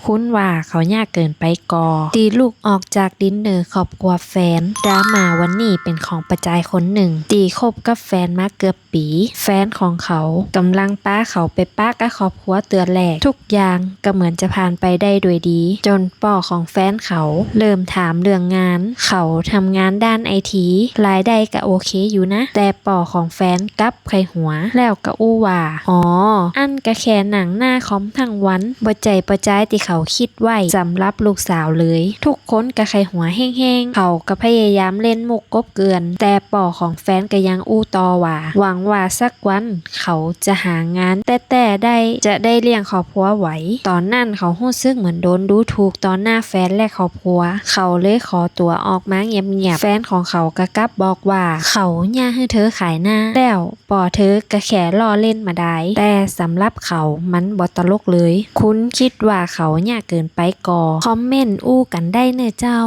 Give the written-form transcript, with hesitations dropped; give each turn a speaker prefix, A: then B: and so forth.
A: คุ้นว่าเขายากเกินไปกอตีลูกออกจากดินเนอร์ครอบครัวแฟนดราม่าวันนี้เป็นของประจายคนหนึ่งตีคบกับแฟนมาเกือบปีแฟนของเขากำลังป้าเขาไปป้ากับครอบครัวเตือนแรกทุกอย่างก็เหมือนจะผ่านไปได้ด้วยดีจนป่อของแฟนเขาเริ่มถามเรื่องงานเขาทำงานด้านไอทีรายได้ก็โอเคอยู่นะแต่ป่อของแฟนกลับไขหัวแล้วก็อู้ว่าอ๋ออันก็แค่หนังหน้าคอมทั้งวันบ่ใจประจายที่เขาคิดไว้สำหรับลูกสาวเลยทุกคนก็ไขหัวแห้งๆเขาก็พยายามเล่นมุกกบเกลื่อนแต่ป่อของแฟนก็ยังอู้ต่อว่าหวังว่าสักวันเขาจะหางานแต่ได้จะได้เลี้ยงครอบครัวไหวตอนนั้นเขารู้สึกเหมือนโดนดูถูกตอนหน้าแฟนและครอบครัวเขาเลยขอตัวออกมาเงียบๆแฟนของเขาก็กลับบอกว่าเขาอยากให้เธอขายหน้าแล้วป่อเธอก็แค่ล้อเล่นมาได้แต่สำหรับเขามันบ่ตลกเลยคุณคิดว่าเขายากเกินไปก่อคอมเมนต์อู้กันได้เนอะเจ้า